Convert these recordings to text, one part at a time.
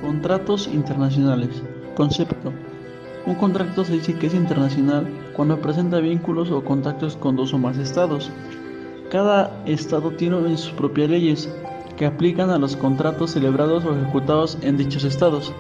Contratos internacionales. Concepto. Un contrato se dice que es internacional cuando presenta vínculos o contactos con dos o más estados. Cada estado tiene sus propias leyes que aplican a los contratos celebrados o ejecutados en dichos estados.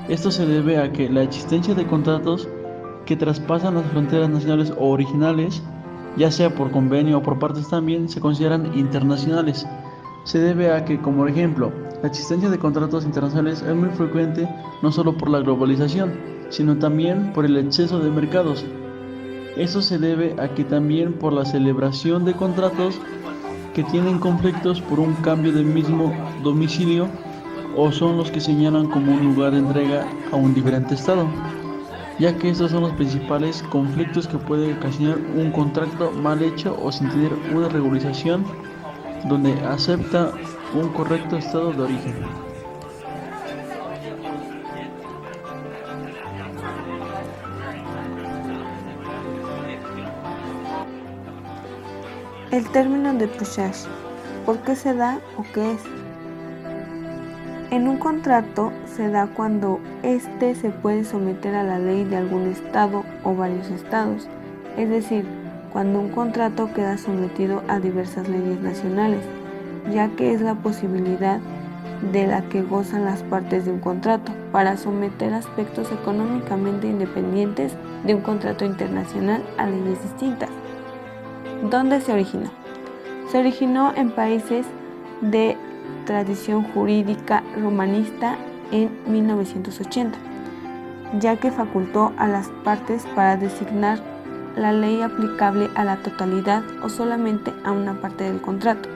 Esto se debe a que la existencia de contratos que traspasan las fronteras nacionales o originales, ya sea por convenio o por partes también, se consideran internacionales. Se debe a que, como ejemplo, la existencia de contratos internacionales es muy frecuente no solo por la globalización, sino también por el exceso de mercados. Eso se debe a que también por la celebración de contratos que tienen conflictos por un cambio del mismo domicilio o son los que señalan como un lugar de entrega a un diferente estado, ya que estos son los principales conflictos que puede ocasionar un contrato mal hecho o sin tener una regularización donde acepta un correcto estado de origen. El término de pushage, ¿por qué se da o qué es? En un contrato se da cuando éste se puede someter a la ley de algún estado o varios estados, es decir, cuando un contrato queda sometido a diversas leyes nacionales, ya que es la posibilidad de la que gozan las partes de un contrato para someter aspectos económicamente independientes de un contrato internacional a leyes distintas. ¿Dónde se originó? Se originó en países de tradición jurídica romanista en 1980, ya que facultó a las partes para designar la ley aplicable a la totalidad o solamente a una parte del contrato.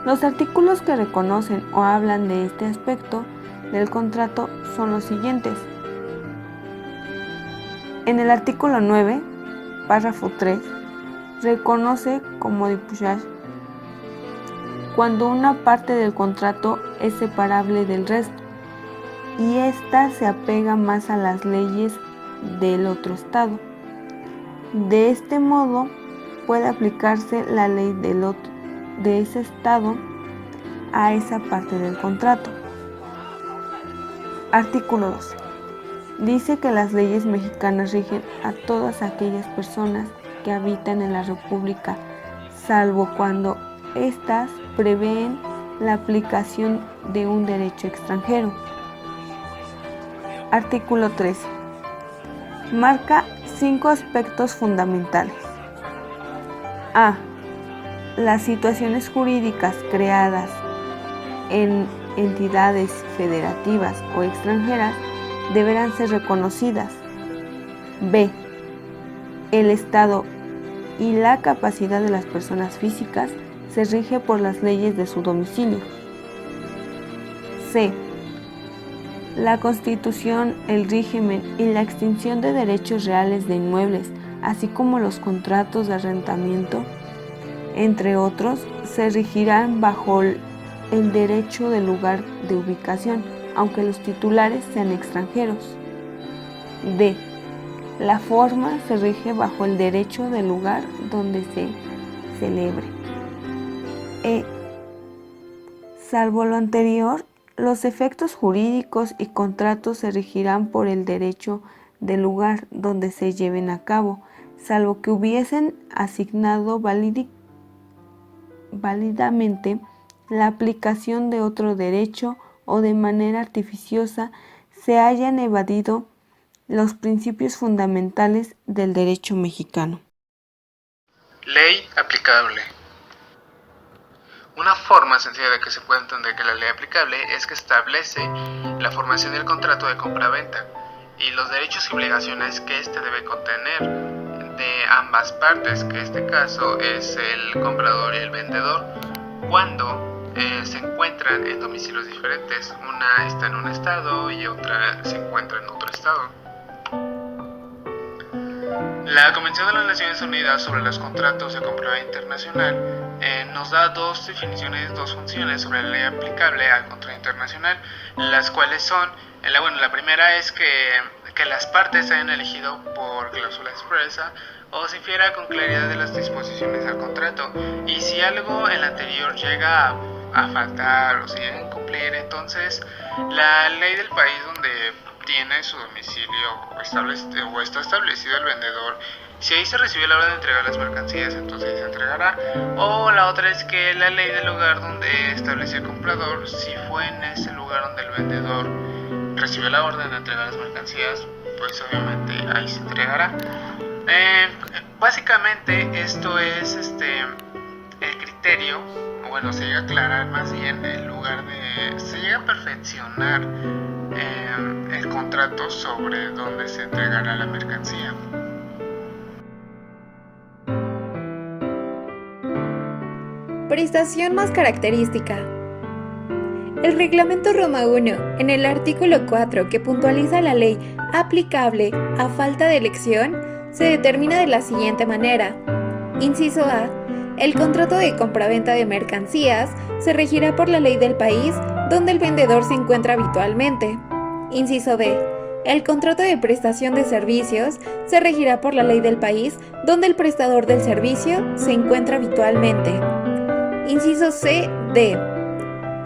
Los artículos que reconocen o hablan de este aspecto del contrato son los siguientes. En el artículo 9, párrafo 3, reconoce como pushage cuando una parte del contrato es separable del resto y ésta se apega más a las leyes del otro estado. De este modo puede aplicarse la ley de ese estado a esa parte del contrato. Artículo 2. Dice que las leyes mexicanas rigen a todas aquellas personas que habitan en la República, salvo cuando éstas prevén la aplicación de un derecho extranjero. Artículo 13. Marca 5 aspectos fundamentales. A. Las situaciones jurídicas creadas en entidades federativas o extranjeras deberán ser reconocidas. B. El Estado y la capacidad de las personas físicas se rige por las leyes de su domicilio. C. La Constitución, el régimen y la extinción de derechos reales de inmuebles, así como los contratos de arrendamiento, entre otros, se regirán bajo el derecho del lugar de ubicación, aunque los titulares sean extranjeros. D. La forma se rige bajo el derecho del lugar donde se celebre. E. Salvo lo anterior, los efectos jurídicos y contratos se regirán por el derecho del lugar donde se lleven a cabo, salvo que hubiesen asignado válidamente la aplicación de otro derecho o de manera artificiosa se hayan evadido los principios fundamentales del derecho mexicano. Ley aplicable. Una forma sencilla de que se pueda entender que la ley aplicable es que establece la formación del contrato de compra-venta y los derechos y obligaciones que éste debe contener de ambas partes, que en este caso es el comprador y el vendedor, cuando se encuentran en domicilios diferentes. Una está en un estado y otra se encuentra en otro estado. La Convención de las Naciones Unidas sobre los contratos de compraventa internacional nos da dos definiciones, dos funciones sobre la ley aplicable al contrato internacional, las cuales son, la primera es que las partes hayan elegido por cláusula expresa o se infiera con claridad de las disposiciones del contrato, y si algo en la anterior llega a faltar o se llega a incumplir, entonces la ley del país donde tiene su domicilio o está establecido el vendedor, si ahí se recibió la orden de entregar las mercancías, entonces se entregará. O la otra es que la ley del lugar donde estableció el comprador, si fue en ese lugar donde el vendedor recibió la orden de entregar las mercancías, pues obviamente ahí se entregará. Básicamente esto es el criterio, se llega a aclarar más bien se llega a perfeccionar el contrato sobre dónde se entregará la mercancía. Prestación más característica. El Reglamento Roma 1, en el artículo 4, que puntualiza la ley aplicable a falta de elección, se determina de la siguiente manera. Inciso A. El contrato de compraventa de mercancías se regirá por la ley del país donde el vendedor se encuentra habitualmente. Inciso B. El contrato de prestación de servicios se regirá por la ley del país donde el prestador del servicio se encuentra habitualmente. Inciso C. D.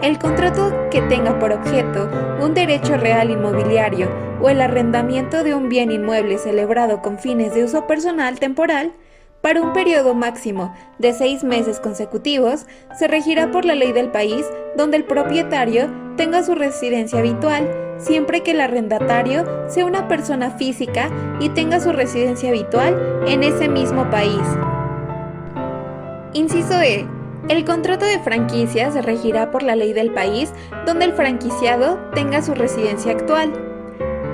El contrato que tenga por objeto un derecho real inmobiliario o el arrendamiento de un bien inmueble celebrado con fines de uso personal temporal para un periodo máximo de 6 meses consecutivos se regirá por la ley del país donde el propietario tenga su residencia habitual, siempre que el arrendatario sea una persona física y tenga su residencia habitual en ese mismo país. Inciso E. El contrato de franquicia se regirá por la ley del país donde el franquiciado tenga su residencia actual.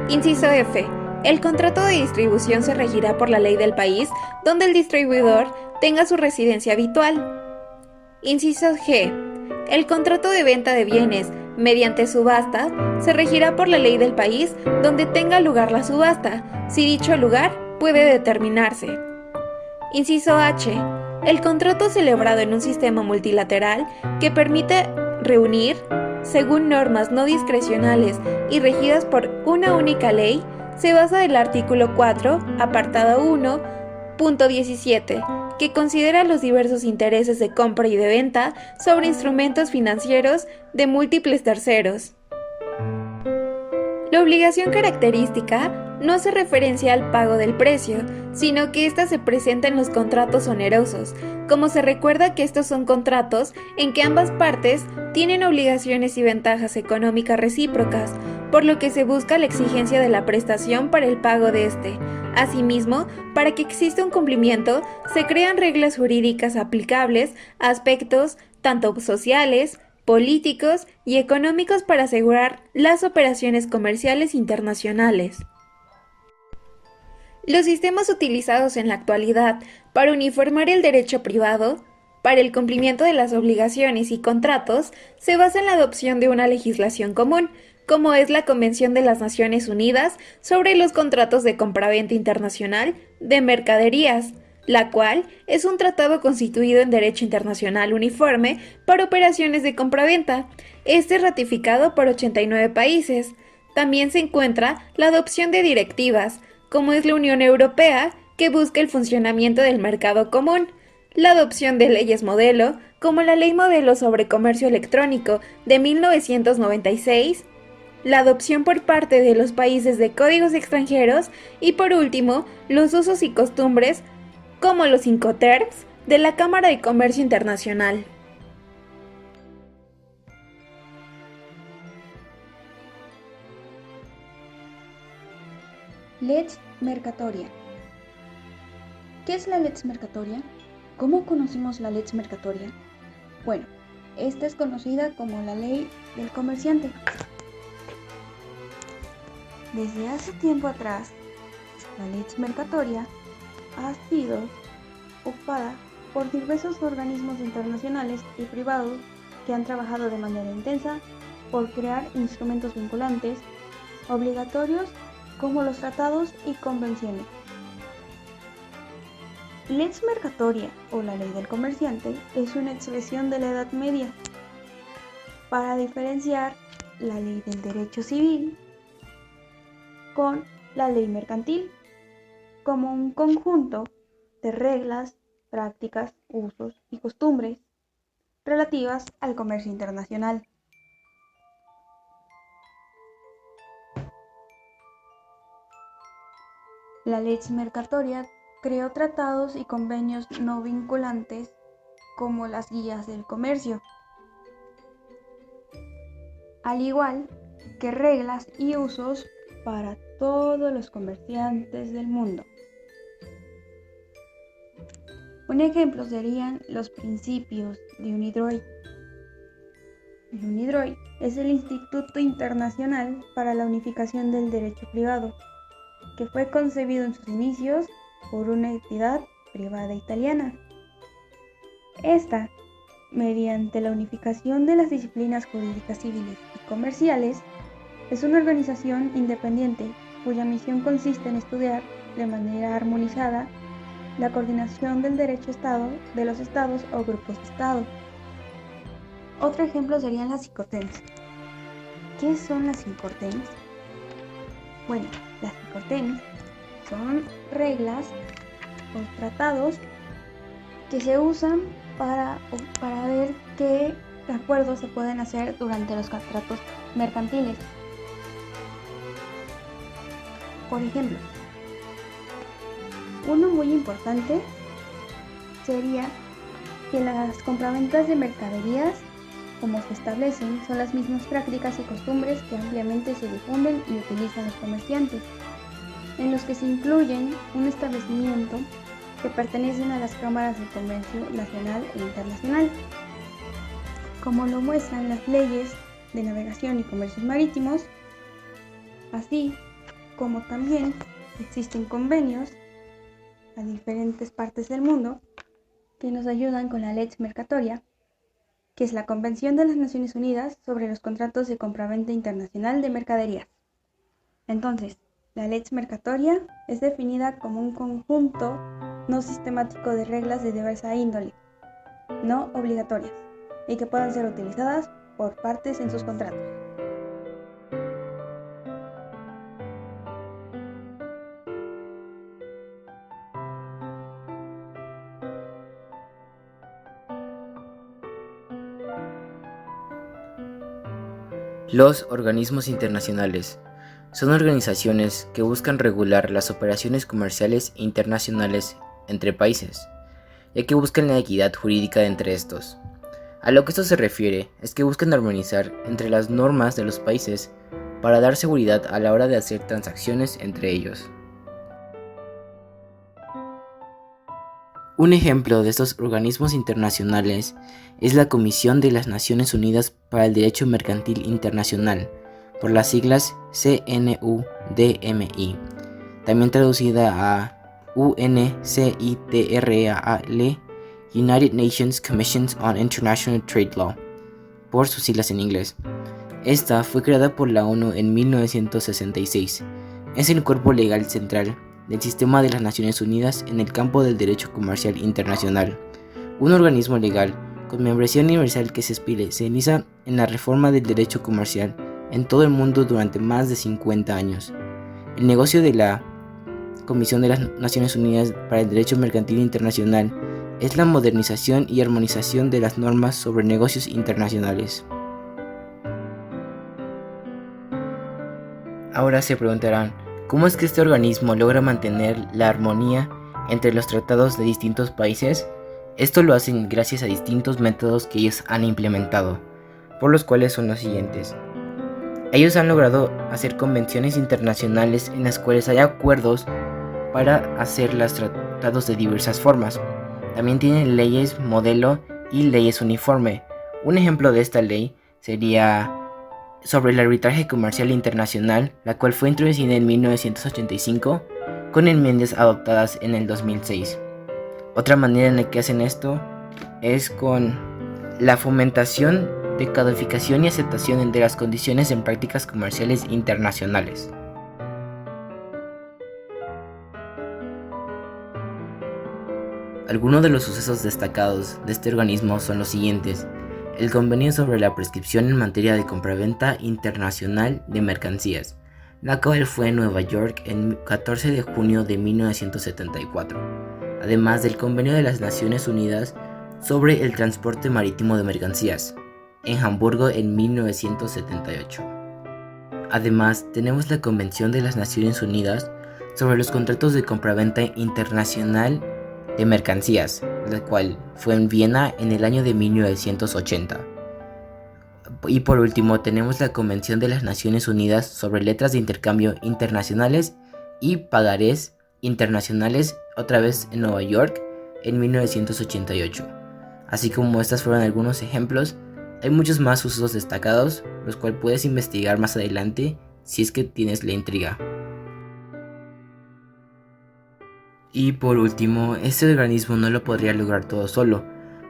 Inciso F. El contrato de distribución se regirá por la ley del país donde el distribuidor tenga su residencia habitual. Inciso G. El contrato de venta de bienes mediante subasta se regirá por la ley del país donde tenga lugar la subasta, si dicho lugar puede determinarse. Inciso H. El contrato celebrado en un sistema multilateral que permite reunir, según normas no discrecionales y regidas por una única ley, se basa del artículo 4, apartado 1, punto 17, que considera los diversos intereses de compra y de venta sobre instrumentos financieros de múltiples terceros. La obligación característica no hace referencia al pago del precio, sino que ésta se presenta en los contratos onerosos, como se recuerda que estos son contratos en que ambas partes tienen obligaciones y ventajas económicas recíprocas, por lo que se busca la exigencia de la prestación para el pago de este. Asimismo, para que exista un cumplimiento, se crean reglas jurídicas aplicables a aspectos tanto sociales, políticos y económicos para asegurar las operaciones comerciales internacionales. Los sistemas utilizados en la actualidad para uniformar el derecho privado, para el cumplimiento de las obligaciones y contratos, se basan en la adopción de una legislación común, como es la Convención de las Naciones Unidas sobre los contratos de compraventa internacional de mercaderías, la cual es un tratado constituido en derecho internacional uniforme para operaciones de compraventa. Este es ratificado por 89 países. También se encuentra la adopción de directivas, como es la Unión Europea, que busca el funcionamiento del mercado común, la adopción de leyes modelo, como la Ley Modelo sobre Comercio Electrónico de 1996, la adopción por parte de los países de códigos extranjeros y, por último, los usos y costumbres, como los Incoterms de la Cámara de Comercio Internacional. Lex mercatoria. ¿Qué es la lex mercatoria? ¿Cómo conocimos la lex mercatoria? Bueno, esta es conocida como la ley del comerciante. Desde hace tiempo atrás, la lex mercatoria ha sido ocupada por diversos organismos internacionales y privados que han trabajado de manera intensa por crear instrumentos vinculantes, obligatorios, como los tratados y convenciones. Lex mercatoria o la ley del comerciante es una expresión de la Edad Media para diferenciar la ley del derecho civil con la ley mercantil como un conjunto de reglas, prácticas, usos y costumbres relativas al comercio internacional. La lex mercatoria creó tratados y convenios no vinculantes como las guías del comercio, al igual que reglas y usos para todos los comerciantes del mundo. Un ejemplo serían los principios de UNIDROIT. El UNIDROIT es el Instituto Internacional para la Unificación del Derecho Privado, que fue concebido en sus inicios por una entidad privada italiana. Esta, mediante la unificación de las disciplinas jurídicas civiles y comerciales, es una organización independiente cuya misión consiste en estudiar de manera armonizada la coordinación del derecho Estado de los estados o grupos de Estado. Otro ejemplo serían las Incoterms. ¿Qué son las Incoterms? Bueno, las Incoterms son reglas o tratados que se usan para ver qué acuerdos se pueden hacer durante los contratos mercantiles. Por ejemplo, uno muy importante sería que las compraventas de mercaderías, como se establecen, son las mismas prácticas y costumbres que ampliamente se difunden y utilizan los comerciantes, en los que se incluyen un establecimiento que pertenecen a las cámaras de comercio nacional e internacional, como lo muestran las leyes de navegación y comercios marítimos, así como también existen convenios a diferentes partes del mundo que nos ayudan con la Lex Mercatoria, que es la Convención de las Naciones Unidas sobre los contratos de compraventa internacional de mercaderías. Entonces, la Lex Mercatoria es definida como un conjunto no sistemático de reglas de diversa índole, no obligatorias, y que puedan ser utilizadas por partes en sus contratos. Los organismos internacionales son organizaciones que buscan regular las operaciones comerciales internacionales entre países, ya que buscan la equidad jurídica entre estos. A lo que esto se refiere es que buscan armonizar entre las normas de los países para dar seguridad a la hora de hacer transacciones entre ellos. Un ejemplo de estos organismos internacionales es la Comisión de las Naciones Unidas para el Derecho Mercantil Internacional, por las siglas CNUDMI, también traducida a UNCITRAL, United Nations Commission on International Trade Law, por sus siglas en inglés. Esta fue creada por la ONU en 1966. Es el cuerpo legal central del sistema de las Naciones Unidas en el campo del derecho comercial internacional, un organismo legal con membresía universal que se especializa en la reforma del derecho comercial en todo el mundo durante más de 50 años. El negocio de la Comisión de las Naciones Unidas para el Derecho Mercantil Internacional es la modernización y armonización de las normas sobre negocios internacionales. Ahora se preguntarán, ¿cómo es que este organismo logra mantener la armonía entre los tratados de distintos países? Esto lo hacen gracias a distintos métodos que ellos han implementado, por los cuales son los siguientes. Ellos han logrado hacer convenciones internacionales en las cuales hay acuerdos para hacer los tratados de diversas formas. También tienen leyes modelo y leyes uniforme. Un ejemplo de esta ley sería sobre el arbitraje comercial internacional, la cual fue introducida en 1985 con enmiendas adoptadas en el 2006. Otra manera en la que hacen esto es con la fomentación de codificación y aceptación de las condiciones en prácticas comerciales internacionales. Algunos de los sucesos destacados de este organismo son los siguientes: el Convenio sobre la Prescripción en materia de compraventa internacional de mercancías, la cual fue en Nueva York el 14 de junio de 1974, además del Convenio de las Naciones Unidas sobre el transporte marítimo de mercancías, en Hamburgo en 1978. Además, tenemos la Convención de las Naciones Unidas sobre los contratos de compraventa internacional de mercancías, la cual fue en Viena en el año de 1980. Y por último, tenemos la Convención de las Naciones Unidas sobre letras de intercambio internacionales y pagarés internacionales, otra vez en Nueva York en 1988. Así como estas fueron algunos ejemplos, hay muchos más sucesos destacados, los cuales puedes investigar más adelante si es que tienes la intriga. Y por último, este organismo no lo podría lograr todo solo,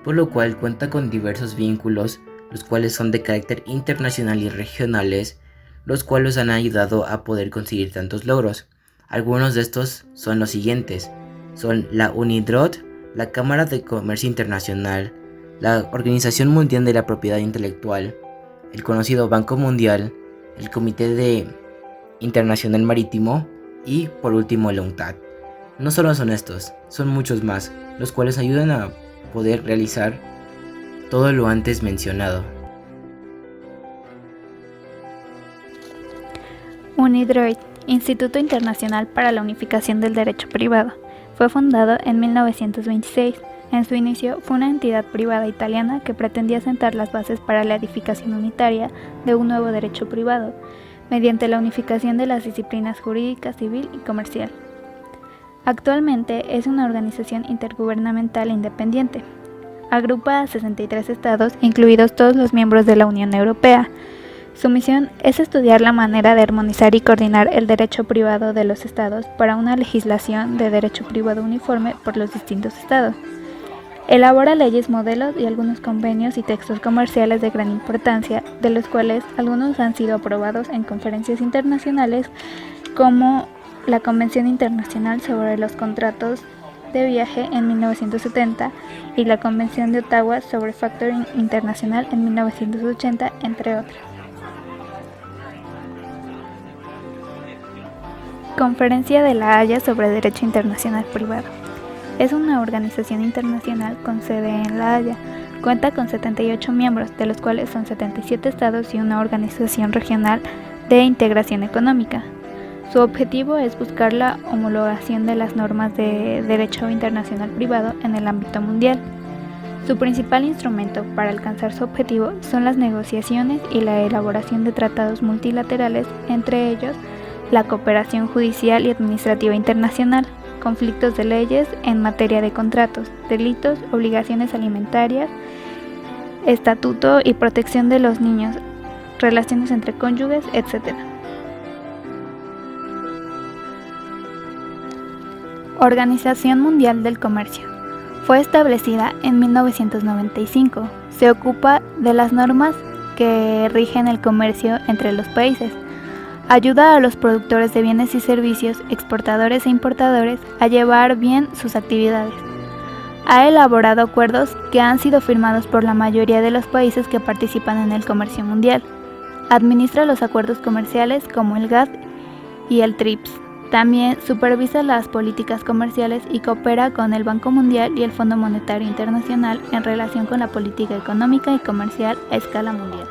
por lo cual cuenta con diversos vínculos, los cuales son de carácter internacional y regionales, los cuales han ayudado a poder conseguir tantos logros. Algunos de estos son los siguientes: son la UNIDROIT, la Cámara de Comercio Internacional, la Organización Mundial de la Propiedad Intelectual, el conocido Banco Mundial, el Comité Internacional Marítimo y por último la UNCTAD. No solo son estos, son muchos más, los cuales ayudan a poder realizar todo lo antes mencionado. UNIDROIT, Instituto Internacional para la Unificación del Derecho Privado, fue fundado en 1926. En su inicio fue una entidad privada italiana que pretendía sentar las bases para la edificación unitaria de un nuevo derecho privado, mediante la unificación de las disciplinas jurídica, civil y comercial. Actualmente es una organización intergubernamental independiente. Agrupa a 63 estados, incluidos todos los miembros de la Unión Europea. Su misión es estudiar la manera de armonizar y coordinar el derecho privado de los estados para una legislación de derecho privado uniforme por los distintos estados. Elabora leyes modelos y algunos convenios y textos comerciales de gran importancia, de los cuales algunos han sido aprobados en conferencias internacionales como la Convención Internacional sobre los Contratos de Viaje en 1970 y la Convención de Ottawa sobre Factoring Internacional en 1980, entre otras. Conferencia de La Haya sobre Derecho Internacional Privado. Es una organización internacional con sede en La Haya. Cuenta con 78 miembros, de los cuales son 77 estados y una organización regional de integración económica. Su objetivo es buscar la homologación de las normas de derecho internacional privado en el ámbito mundial. Su principal instrumento para alcanzar su objetivo son las negociaciones y la elaboración de tratados multilaterales, entre ellos la cooperación judicial y administrativa internacional, conflictos de leyes en materia de contratos, delitos, obligaciones alimentarias, estatuto y protección de los niños, relaciones entre cónyuges, etc. Organización Mundial del Comercio. Fue establecida en 1995. Se ocupa de las normas que rigen el comercio entre los países. Ayuda a los productores de bienes y servicios, exportadores e importadores, a llevar bien sus actividades. Ha elaborado acuerdos que han sido firmados por la mayoría de los países que participan en el comercio mundial. Administra los acuerdos comerciales como el GATT y el TRIPS. También supervisa las políticas comerciales y coopera con el Banco Mundial y el Fondo Monetario Internacional en relación con la política económica y comercial a escala mundial.